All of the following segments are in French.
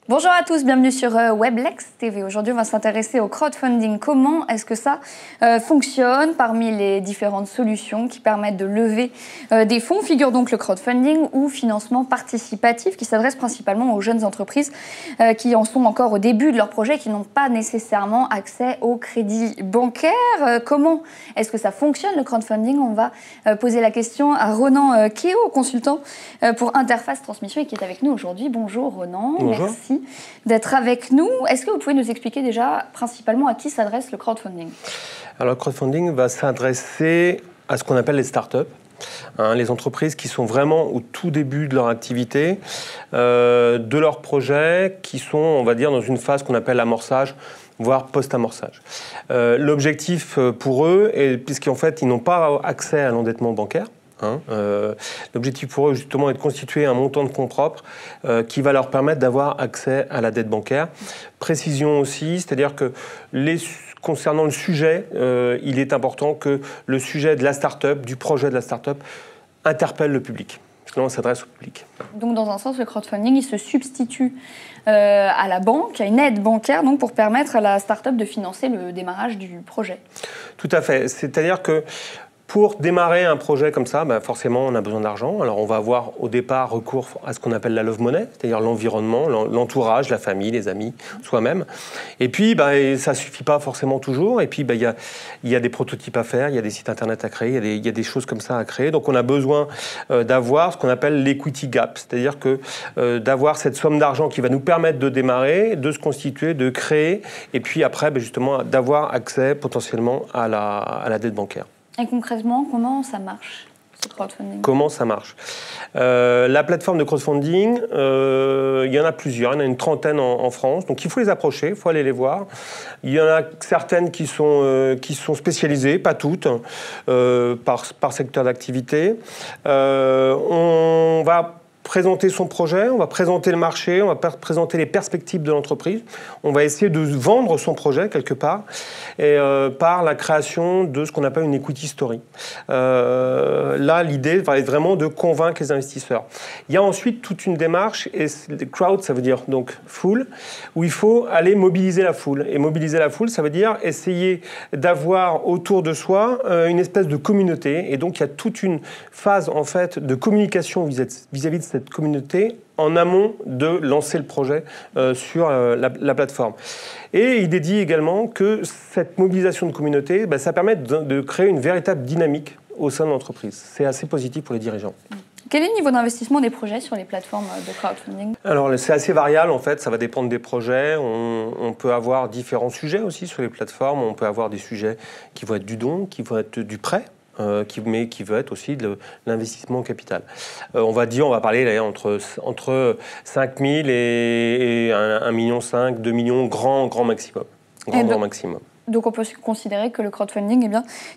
Bonjour à tous, bienvenue sur Weblex TV. Aujourd'hui, on va s'intéresser au crowdfunding. Comment est-ce que ça fonctionne? Parmi les différentes solutions qui permettent de lever des fonds, figure donc le crowdfunding ou financement participatif qui s'adresse principalement aux jeunes entreprises qui en sont encore au début de leur projet, qui n'ont pas nécessairement accès au crédit bancaire. Comment est-ce que ça fonctionne le crowdfunding? On va poser la question à Ronan Kéo, consultant pour Interface Transmission et qui est avec nous aujourd'hui. Bonjour Ronan, bonjour. Merci d'être avec nous. Est-ce que vous pouvez nous expliquer déjà principalement à qui s'adresse le crowdfunding? Alors le crowdfunding va s'adresser à ce qu'on appelle les startups, les entreprises qui sont vraiment au tout début de leur activité, de leur projet, qui sont, on va dire, dans une phase qu'on appelle amorçage, voire post-amorçage. L'objectif pour eux, puisqu'en fait ils n'ont pas accès à l'endettement bancaire, l'objectif pour eux, justement, est de constituer un montant de fonds propres qui va leur permettre d'avoir accès à la dette bancaire. Précision aussi, c'est-à-dire que concernant le sujet, il est important que le sujet de la start-up, du projet de la start-up, interpelle le public. Parce que là, on s'adresse au public. Donc, dans un sens, le crowdfunding, il se substitue à la banque, à une aide bancaire, donc pour permettre à la start-up de financer le démarrage du projet. Tout à fait. C'est-à-dire que pour démarrer un projet comme ça, forcément, on a besoin d'argent. Alors, on va avoir au départ recours à ce qu'on appelle la love money, c'est-à-dire l'environnement, l'entourage, la famille, les amis, soi-même. Et puis, ça ne suffit pas forcément toujours. Et puis, il y a des prototypes à faire, il y a des sites internet à créer, il y a des choses comme ça à créer. Donc, on a besoin d'avoir ce qu'on appelle l'equity gap, c'est-à-dire que d'avoir cette somme d'argent qui va nous permettre de démarrer, de se constituer, de créer, et puis après, justement, d'avoir accès potentiellement à la dette bancaire. Et concrètement, comment ça marche, ce crowdfunding? Comment ça marche? La plateforme de crowdfunding, il y en a plusieurs, il y en a une trentaine en France, donc il faut les approcher, il faut aller les voir. Il y en a certaines qui sont spécialisées, pas toutes, par secteur d'activité. On va présenter son projet, on va présenter le marché, on va présenter les perspectives de l'entreprise, on va essayer de vendre son projet quelque part, et par la création de ce qu'on appelle une equity story. Là, l'idée va être vraiment de convaincre les investisseurs. Il y a ensuite toute une démarche, et crowd, ça veut dire donc foule, où il faut aller mobiliser la foule. Et mobiliser la foule, ça veut dire essayer d'avoir autour de soi une espèce de communauté, et donc il y a toute une phase en fait de communication vis-à-vis de cette communauté en amont de lancer le projet sur la plateforme. Et il dédie également que cette mobilisation de communauté, ça permet de créer une véritable dynamique au sein de l'entreprise. C'est assez positif pour les dirigeants. Quel est le niveau d'investissement des projets sur les plateformes de crowdfunding? Alors, c'est assez variable, en fait. Ça va dépendre des projets. On peut avoir différents sujets aussi sur les plateformes. On peut avoir des sujets qui vont être du don, qui vont être du prêt, mais qui veut être aussi de l'investissement capital. On va parler là, entre 5 000 et 1,5 million, 2 millions, grand maximum. Grand maximum. Donc on peut considérer que le crowdfunding,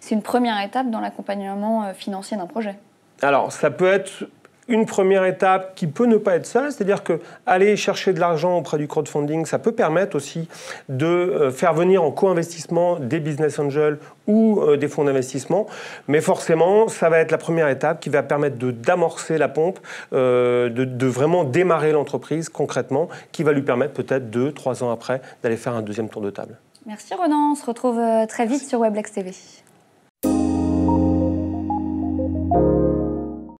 c'est une première étape dans l'accompagnement financier d'un projet. Alors, ça peut être une première étape qui peut ne pas être seule, c'est-à-dire qu'aller chercher de l'argent auprès du crowdfunding, ça peut permettre aussi de faire venir en co-investissement des business angels ou des fonds d'investissement. Mais forcément, ça va être la première étape qui va permettre d'amorcer la pompe, de vraiment démarrer l'entreprise concrètement, qui va lui permettre peut-être 2-3 ans après d'aller faire un deuxième tour de table. Merci Ronan, on se retrouve très vite sur Weblex TV.